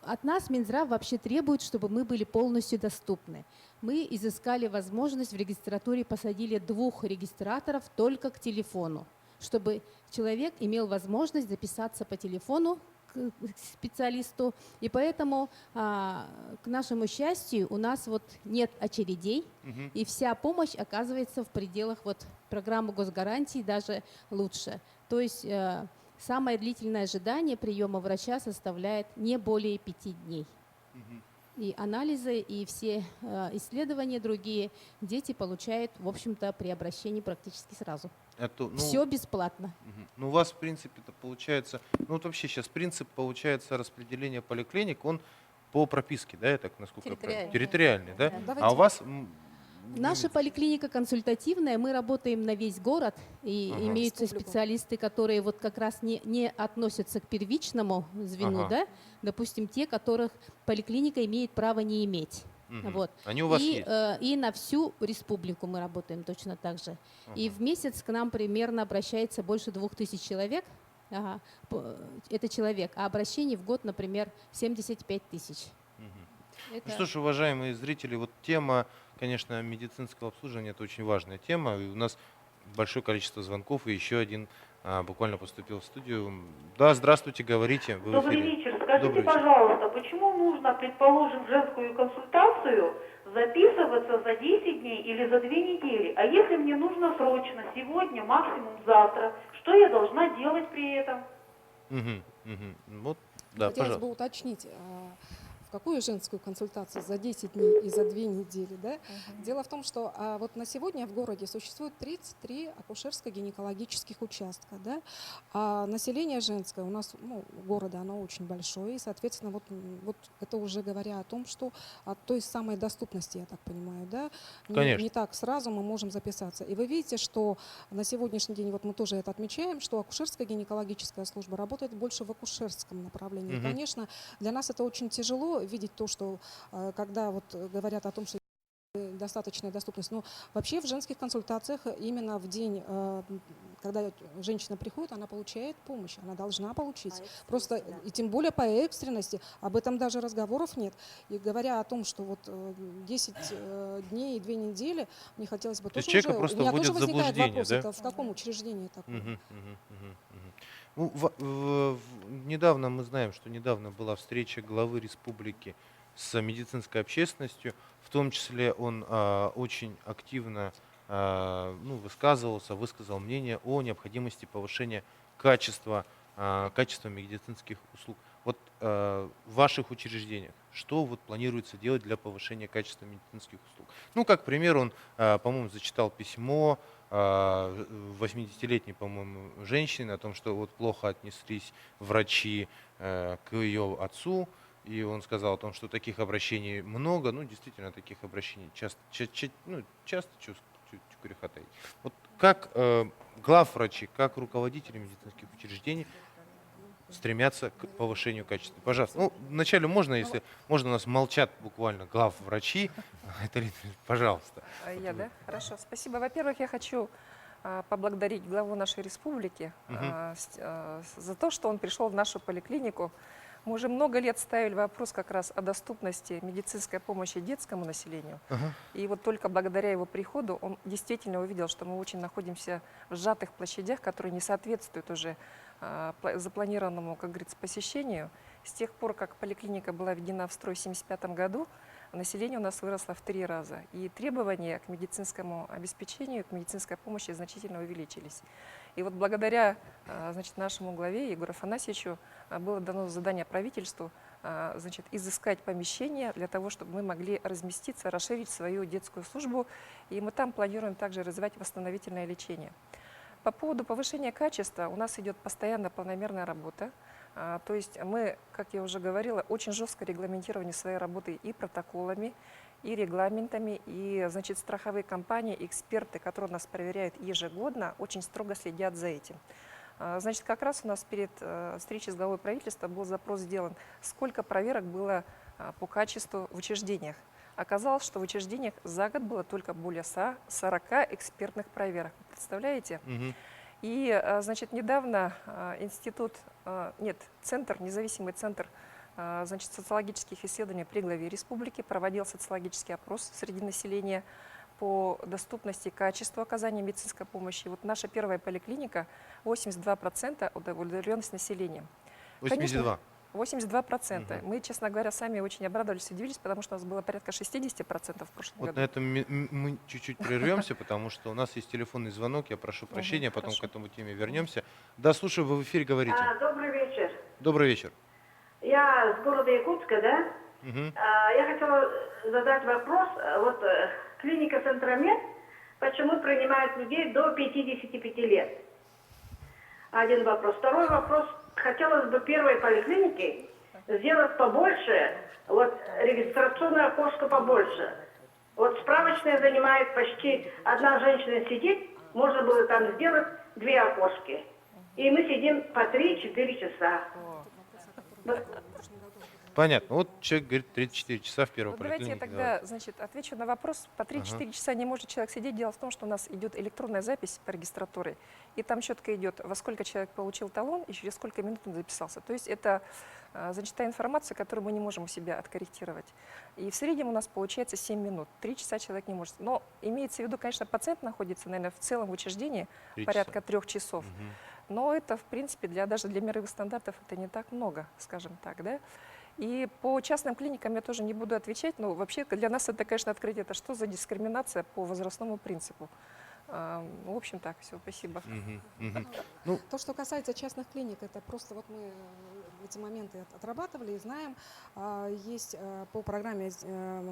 от нас Минздрав вообще требует, чтобы мы были полностью доступны. Мы изыскали возможность, в регистратуре посадили 2 регистраторов только к телефону, чтобы человек имел возможность записаться по телефону к специалисту. И поэтому, к нашему счастью, у нас вот нет очередей, и вся помощь оказывается в пределах вот программы госгарантий, даже лучше. То есть самое длительное ожидание приема врача составляет не более 5 дней. И анализы, и все исследования другие дети получают, в общем-то, при обращении практически сразу. Это, Все бесплатно. Ну, у вас, в принципе, это получается... Ну, вот вообще сейчас принцип, получается, распределения поликлиник, он по прописке, да, я так, насколько я понимаю? Территориальный, да? А у вас... Наша поликлиника консультативная, мы работаем на весь город, и имеются специалисты, которые вот как раз не относятся к первичному звену, да? Допустим, те, которых поликлиника имеет право не иметь. Вот. Они у вас есть? И на всю республику мы работаем точно так же. И в месяц к нам примерно обращается больше 2000 человек. Это человек, а обращений в год, например, 75 тысяч. Ну что ж, уважаемые зрители, вот тема, конечно, медицинского обслуживания — это очень важная тема. И у нас большое количество звонков, и еще один буквально поступил в студию. Да, здравствуйте, говорите. Вы в Добрый эфире. вечер. Скажите, Добрый вечер. пожалуйста, почему нужно, предположим, женскую консультацию записываться за 10 дней или за 2 недели? А если мне нужно срочно, сегодня, максимум завтра, что я должна делать при этом? Вот, да, Хотелось пожалуйста. бы уточнить, в какую женскую консультацию за 10 дней и за 2 недели. Да? Дело в том, что вот на сегодня в городе существует 33 акушерско-гинекологических участка. Да? А население женское у нас, города, оно очень большое. И, соответственно, вот это уже говоря о том, что от той самой доступности, я так понимаю, да? Не так сразу мы можем записаться. И вы видите, что на сегодняшний день, вот мы тоже это отмечаем, что акушерско-гинекологическая служба работает больше в акушерском направлении. И, конечно, для нас это очень тяжело видеть то, что когда вот говорят о том, что достаточная доступность. Но вообще в женских консультациях именно в день, когда женщина приходит, она получает помощь, она должна получить. Просто, и тем более по экстренности, об этом даже разговоров нет. И говоря о том, что вот 10 дней и 2 недели, мне хотелось бы тоже уже... У меня тоже возникает вопрос, это в каком учреждении такое? Недавно мы знаем, что недавно была встреча главы республики с медицинской общественностью, в том числе он очень активно высказал мнение о необходимости повышения качества медицинских услуг. Вот в ваших учреждениях что вот планируется делать для повышения качества медицинских услуг? Ну, как пример, он, по-моему, зачитал письмо 80-летней, по-моему, женщины, о том, что вот плохо отнеслись врачи к ее отцу. И он сказал о том, что таких обращений много. Ну, действительно, таких обращений часто греха таить. Вот как главврачи, как руководители медицинских учреждений стремятся к повышению качества? Пожалуйста. Ну, вначале можно, если можно, у нас молчат буквально главврачи. Пожалуйста. Я, да? Хорошо. Спасибо. Во-первых, я хочу поблагодарить главу нашей республики за то, что он пришел в нашу поликлинику. Мы уже много лет ставили вопрос как раз о доступности медицинской помощи детскому населению. И вот только благодаря его приходу он действительно увидел, что мы очень находимся в сжатых площадях, которые не соответствуют уже запланированному, как говорится, посещению. С тех пор, как поликлиника была введена в строй в 1975 году, население у нас выросло в 3 раза. И требования к медицинскому обеспечению, к медицинской помощи значительно увеличились. И вот благодаря нашему главе Егору Афанасьевичу было дано задание правительству изыскать помещение для того, чтобы мы могли разместиться, расширить свою детскую службу. И мы там планируем также развивать восстановительное лечение. По поводу повышения качества у нас идет постоянно планомерная работа. То есть мы, как я уже говорила, очень жестко регламентированы своей работой и протоколами, и регламентами, и страховые компании, эксперты, которые нас проверяют ежегодно, очень строго следят за этим. Как раз у нас перед встречей с главой правительства был запрос сделан, сколько проверок было по качеству в учреждениях. Оказалось, что в учреждениях за год было только более 40 экспертных проверок. Представляете? И, недавно независимый центр социологических исследований при главе республики проводил социологический опрос среди населения по доступности и качеству оказания медицинской помощи. Вот наша первая поликлиника 82% удовлетворенность населения. 82%? 82%. Мы, честно говоря, сами очень обрадовались, удивились, потому что у нас было порядка 60% в прошлом году. На этом мы чуть-чуть прервемся, потому что у нас есть телефонный звонок. Я прошу прощения, потом к этому теме вернемся. Да, слушаю, вы в эфире говорите. Добрый вечер. Добрый вечер. Я с города Якутска, да? Я хотела задать вопрос. Вот клиника Центромед, почему принимает людей до 55 лет? Один вопрос. Второй вопрос. Хотелось бы первой поликлинике сделать побольше, вот регистрационное окошко побольше. Вот справочная занимает почти одна женщина сидит, можно было там сделать 2 окошки. И мы сидим по 3-4 часа. Понятно. Вот человек говорит 34 часа в первой поликлинике. Давайте я тогда, отвечу на вопрос. По 3-4 часа не может человек сидеть. Дело в том, что у нас идет электронная запись по регистратуре, и там четко идет, во сколько человек получил талон и через сколько минут он записался. То есть это та информация, которую мы не можем у себя откорректировать. И в среднем у нас получается 7 минут. 3 часа человек не может. Но имеется в виду, конечно, пациент находится, наверное, в целом в учреждении порядка 3 часов. Но это, в принципе, даже для мировых стандартов это не так много, скажем так, да? И по частным клиникам я тоже не буду отвечать, но вообще для нас это, конечно, открытие. Это что за дискриминация по возрастному принципу? В общем, так, все, спасибо. То, что касается частных клиник, это просто вот мы эти моменты отрабатывали и знаем. Есть по программе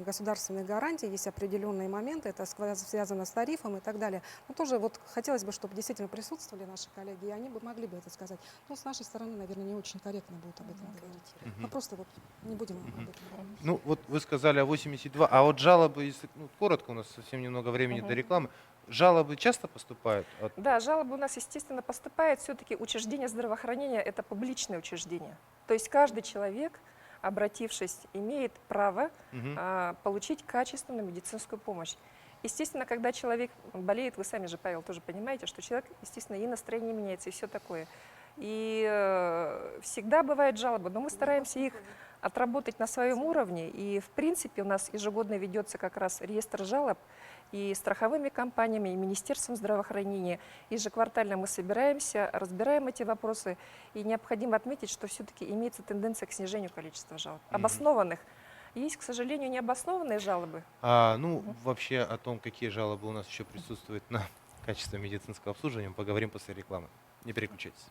государственных гарантий, есть определенные моменты, это связано с тарифом и так далее. Но тоже вот хотелось бы, чтобы действительно присутствовали наши коллеги, и они бы могли бы это сказать. Но с нашей стороны, наверное, не очень корректно будет об этом говорить. Мы просто вот не будем об этом говорить. Ну вот вы сказали о 82, а вот жалобы, если коротко, у нас совсем немного времени до рекламы. Жалобы часто поступают? Да, жалобы у нас, естественно, поступают. Все-таки учреждение здравоохранения – это публичное учреждение. То есть каждый человек, обратившись, имеет право получить качественную медицинскую помощь. Естественно, когда человек болеет, вы сами же, Павел, тоже понимаете, что человек, естественно, и настроение меняется, и все такое. И всегда бывают жалобы, но мы стараемся их отработать на своем уровне. И, в принципе, у нас ежегодно ведется как раз реестр жалоб, и страховыми компаниями, и Министерством здравоохранения. Ежеквартально мы собираемся, разбираем эти вопросы. И необходимо отметить, что все-таки имеется тенденция к снижению количества жалоб. Обоснованных. Есть, к сожалению, необоснованные жалобы. Вообще о том, какие жалобы у нас еще присутствуют на качество медицинского обслуживания, мы поговорим после рекламы. Не переключайтесь.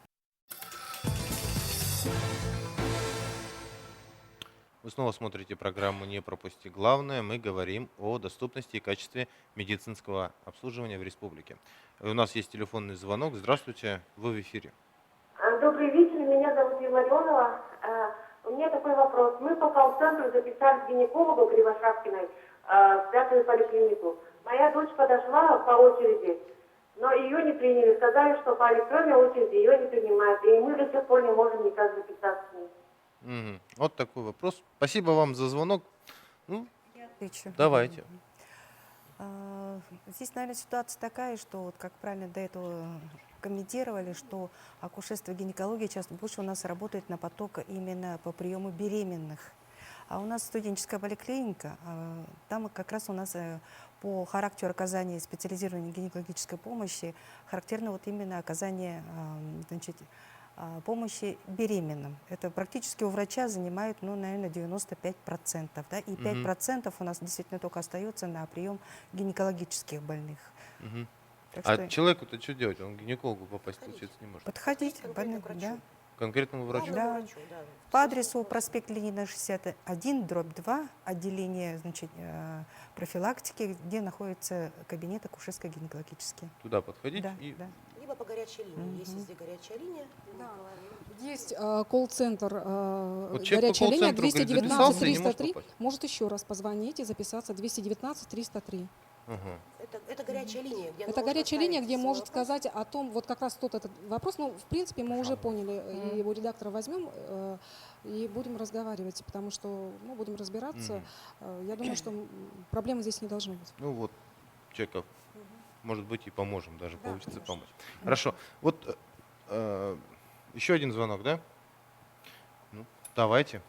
Вы снова смотрите программу «Не пропусти главное». Мы говорим о доступности и качестве медицинского обслуживания в республике. У нас есть телефонный звонок. Здравствуйте, вы в эфире. Добрый вечер, меня зовут Илларионова. У меня такой вопрос. Мы по колл-центру записались к гинекологу Кривошапкиной в 5-ю поликлинику. Моя дочь подошла по очереди, но ее не приняли. Сказали, что по электронной очереди ее не принимают. И мы до сих пор не можем никак записаться с ней. Мгм. Вот такой вопрос. Спасибо вам за звонок. Ну, Отвечу. давайте. Здесь, наверное, ситуация такая, что, вот как правильно до этого комментировали, что акушерство и гинекология часто больше у нас работает на поток именно по приему беременных. А у нас студенческая поликлиника, там как раз у нас по характеру оказания специализированной гинекологической помощи характерно вот именно оказание значит, помощи беременным. Это практически у врача занимает, ну, наверное, 95%. Да? И 5% у нас действительно только остается на прием гинекологических больных. Мгм. Так А что человеку-то что делать? Он к гинекологу попасть, получается, не может. подходить да. Конкретному врачу? Да. По адресу проспект Ленина, 61/2, отделение значит, профилактики, где находится кабинет акушерско-гинекологический. Туда подходить Да, и... да. Либо по горячей линии. Есть везде горячая линия. Есть колл-центр, Вот человек по горячая линия колл-центру, говорит, записался и не может 219-303. попасть. Может еще раз позвонить и записаться 219-303. Ага. Это горячая линия, где Это горячая линия, где может сказать о том, вот как раз тот этот вопрос, ну, в принципе, мы уже поняли, и его редактора возьмем и будем разговаривать, потому что, ну, будем разбираться. Я думаю, что проблемы здесь не должно быть. Ну вот, человека, может быть, и поможем, даже получится помочь. Хорошо. Вот еще один звонок, да? Ну, давайте.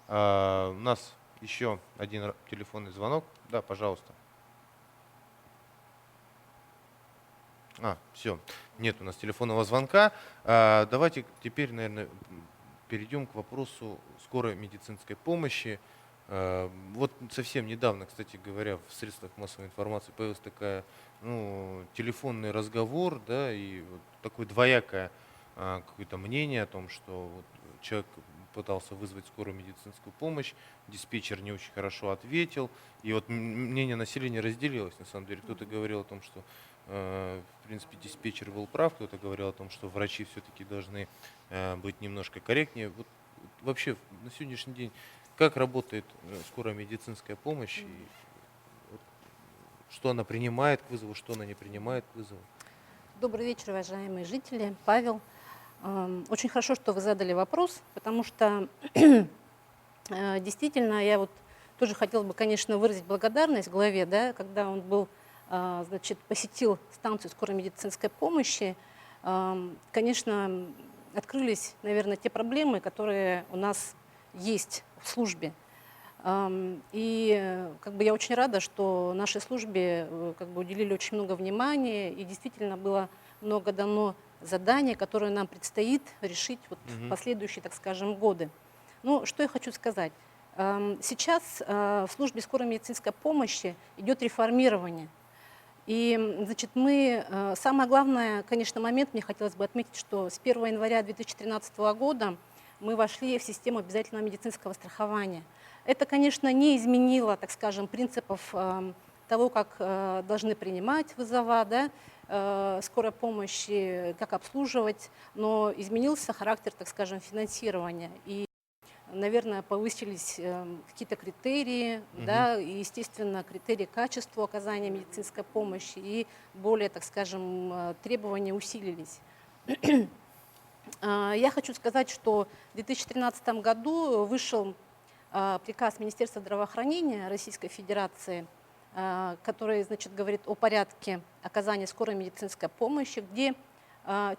У нас еще один телефонный звонок. Да, пожалуйста. Все. Нет у нас телефонного звонка. Давайте теперь, наверное, перейдем к вопросу скорой медицинской помощи. Вот совсем недавно, кстати говоря, в средствах массовой информации появился такая, ну, телефонный разговор, да, и вот такое двоякое какое-то мнение о том, что вот человек пытался вызвать скорую медицинскую помощь, диспетчер не очень хорошо ответил, и вот мнение населения разделилось, на самом деле. Кто-то говорил о том, что, в принципе, диспетчер был прав, кто-то говорил о том, что врачи все-таки должны быть немножко корректнее. Вот вообще на сегодняшний день как работает скорая медицинская помощь, и вот, что она принимает к вызову, что она не принимает к вызову? Добрый вечер, уважаемые жители. Павел, очень хорошо, что вы задали вопрос, потому что действительно я вот тоже хотела бы, конечно, выразить благодарность главе, да, когда он был, значит, посетил станцию скорой медицинской помощи. Конечно, открылись, наверное, те проблемы, которые у нас есть в службе. И как бы я очень рада, что нашей службе как бы уделили очень много внимания, и действительно было много дано заданий, которые нам предстоит решить вот в последующие, так скажем, годы. Ну, что я хочу сказать. Сейчас в службе скорой медицинской помощи идет реформирование. И, значит, самое главное, конечно, момент, мне хотелось бы отметить, что с 1 января 2013 года мы вошли в систему обязательного медицинского страхования. Это, конечно, не изменило, так скажем, принципов того, как должны принимать вызова, да, скорой помощи, как обслуживать, но изменился характер, так скажем, финансирования. И, наверное, повысились какие-то критерии, да, и, естественно, критерии качества оказания медицинской помощи, и более, так скажем, требования усилились. Я хочу сказать, что в 2013 году вышел приказ Министерства здравоохранения Российской Федерации, который, значит, говорит о порядке оказания скорой медицинской помощи, где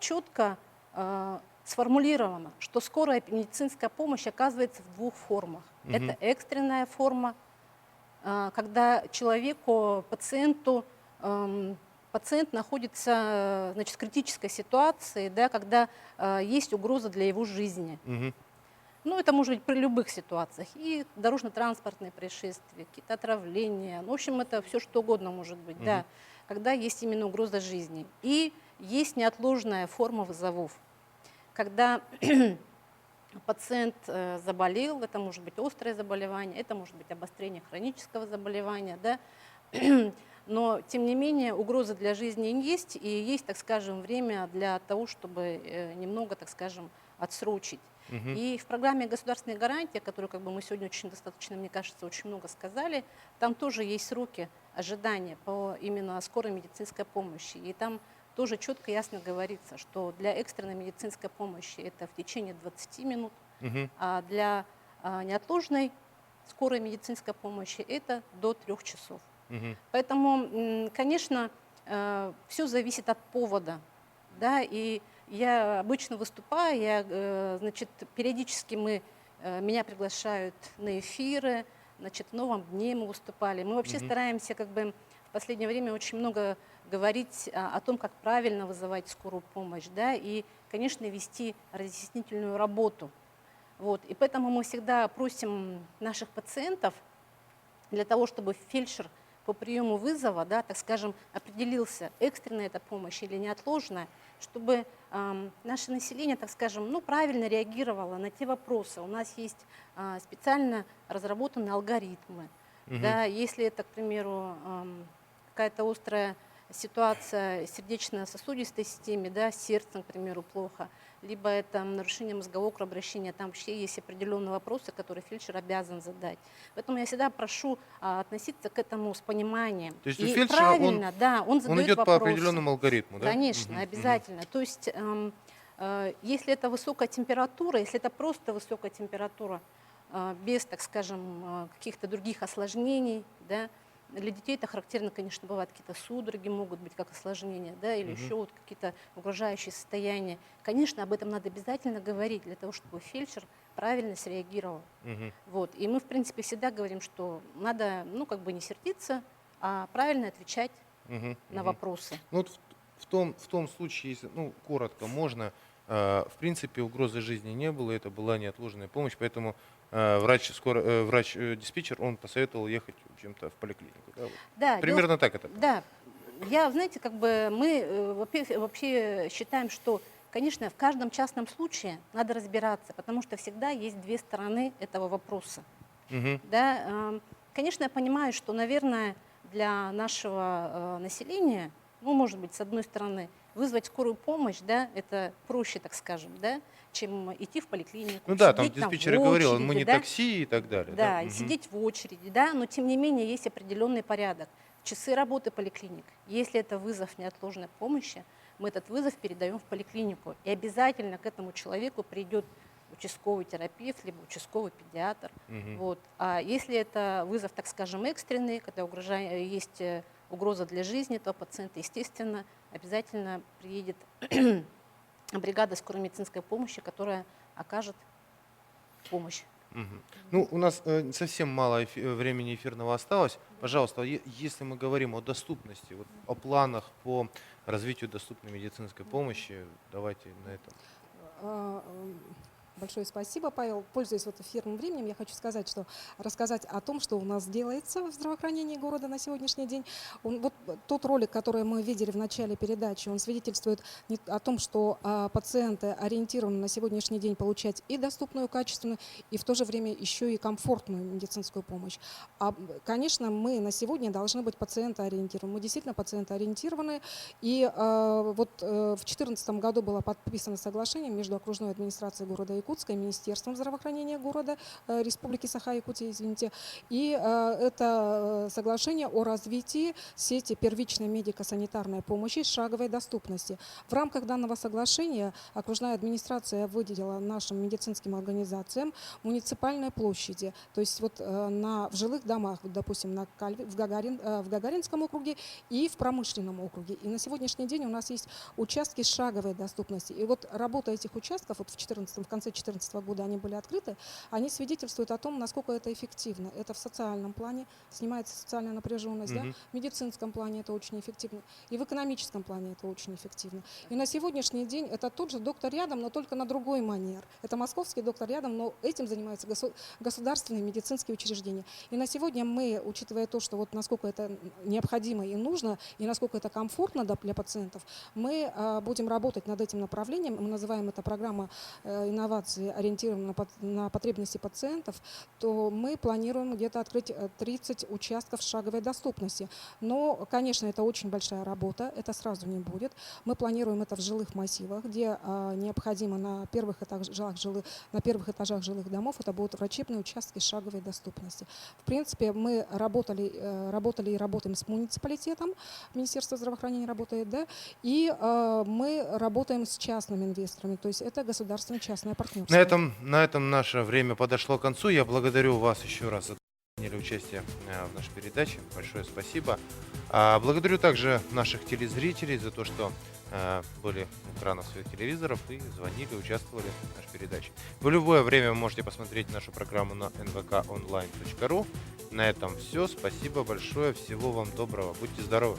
четко сформулировано, что скорая медицинская помощь оказывается в двух формах. Это экстренная форма, когда человеку, пациенту, пациент находится, значит, в критической ситуации, да, когда есть угроза для его жизни. Ну, это может быть при любых ситуациях. И дорожно-транспортные происшествия, какие-то отравления. Ну, в общем, это все что угодно может быть, да, когда есть именно угроза жизни. И есть неотложная форма вызовов. Когда пациент заболел, это может быть острое заболевание, это может быть обострение хронического заболевания, да, Но, тем не менее, угроза для жизни есть, и есть, так скажем, время для того, чтобы немного, так скажем, отсрочить. И в программе государственной гарантии, о которой мы сегодня очень достаточно, мне кажется, очень много сказали, там тоже есть сроки ожидания по именно скорой медицинской помощи. И там тоже четко, ясно говорится, что для экстренной медицинской помощи это в течение 20 минут, а для неотложной скорой медицинской помощи это до 3 часов. Поэтому, конечно, все зависит от повода, да, и я обычно выступаю, значит, периодически меня приглашают на эфиры, значит, в Новом дне мы выступали. Мы вообще стараемся в последнее время очень много говорить о том, как правильно вызывать скорую помощь, да, и, конечно, вести разъяснительную работу. Вот. И поэтому мы всегда просим наших пациентов для того, чтобы фельдшер по приему вызова, да, так скажем, определился, экстренная эта помощь или неотложная, чтобы наше население, так скажем, правильно реагировало на те вопросы. У нас есть специально разработанные алгоритмы. Да, если это, к примеру, какая-то острая ситуация сердечно-сосудистой системе, да, с сердцем, к примеру, плохо, либо это нарушение мозгового кровообращения, там вообще есть определенные вопросы, которые фельдшер обязан задать. Поэтому я всегда прошу относиться к этому с пониманием. То есть и у фельдшера правильно, да, он задает идет вопросы. по определенному алгоритму, да? Конечно, обязательно. То есть если это высокая температура, если это просто высокая температура, без, так скажем, каких-то других осложнений, да, для детей это характерно, конечно, бывают какие-то судороги, могут быть как осложнения, да, или еще вот какие-то угрожающие состояния. Конечно, об этом надо обязательно говорить, для того, чтобы фельдшер правильно среагировал. Вот. И мы, в принципе, всегда говорим, что надо, не сердиться, а правильно отвечать на вопросы. Ну, вот в том случае, если, коротко можно, в принципе, угрозы жизни не было, это была неотложная помощь, поэтому врач-диспетчер, он посоветовал ехать, в общем-то, в поликлинику. Да? Да, Примерно так это. Да. Знаете, мы вообще считаем, что, конечно, в каждом частном случае надо разбираться, потому что всегда есть две стороны этого вопроса. Да? Конечно, я понимаю, что, наверное, для нашего населения, может быть, с одной стороны, вызвать скорую помощь, да, это проще, так скажем, да, чем идти в поликлинику. Ну да, там диспетчер говорил, мы не такси и так далее. Да, и сидеть в очереди, да, но тем не менее есть определенный порядок. Часы работы поликлиник. Если это вызов неотложной помощи, мы этот вызов передаем в поликлинику. И обязательно к этому человеку придет участковый терапевт, либо участковый педиатр. Вот. А если это вызов, так скажем, экстренный, когда есть угроза для жизни этого пациента, естественно, обязательно приедет бригада скорой медицинской помощи, которая окажет помощь. У нас совсем мало времени эфирного осталось. Пожалуйста, если мы говорим о доступности, о планах по развитию доступной медицинской помощи, давайте на этом. Большое спасибо, Павел. Пользуясь эфирным временем, я хочу рассказать о том, что у нас делается в здравоохранении города на сегодняшний день. Тот ролик, который мы видели в начале передачи, он свидетельствует о том, что пациенты ориентированы на сегодняшний день получать и доступную, качественную, и в то же время еще и комфортную медицинскую помощь. Конечно, мы на сегодня должны быть пациентоориентированы. Мы действительно пациентоориентированы. И в 2014 году было подписано соглашение между окружной администрацией города Якутска и Министерством здравоохранения города Республики Саха-Якутия, извините. И это соглашение о развитии сети первичной медико-санитарной помощи с шаговой доступности. В рамках данного соглашения окружная администрация выделила нашим медицинским организациям муниципальные площади. То есть в жилых домах, допустим, в Гагаринском округе и в промышленном округе. И на сегодняшний день у нас есть участки с шаговой доступности. И работа этих участков в конце 2014 года они были открыты, они свидетельствуют о том, насколько это эффективно. Это в социальном плане, снимается социальная напряженность, да? В медицинском плане это очень эффективно, и в экономическом плане это очень эффективно. И на сегодняшний день это тот же доктор рядом, но только на другой манер. Это московский доктор рядом, но этим занимаются государственные медицинские учреждения. И на сегодня мы, учитывая то, что насколько это необходимо и нужно, и насколько это комфортно для пациентов, мы будем работать над этим направлением. Мы называем это программа инноваций операции, ориентированные на потребности пациентов, то мы планируем где-то открыть 30 участков шаговой доступности. Но, конечно, это очень большая работа, это сразу не будет. Мы планируем это в жилых массивах, где необходимо на первых этажах жилых домов это будут врачебные участки шаговой доступности. В принципе, мы работали и работаем с муниципалитетом, Министерство здравоохранения работает, да, и мы работаем с частными инвесторами, то есть это государственно-частное партнерство. На этом наше время подошло к концу. Я благодарю вас еще раз за участие в нашей передаче. Большое спасибо. Благодарю также наших телезрителей за то, что были у экранов своих телевизоров и звонили, участвовали в нашей передаче. В любое время вы можете посмотреть нашу программу на nvkonline.ru. На этом все. Спасибо большое. Всего вам доброго. Будьте здоровы.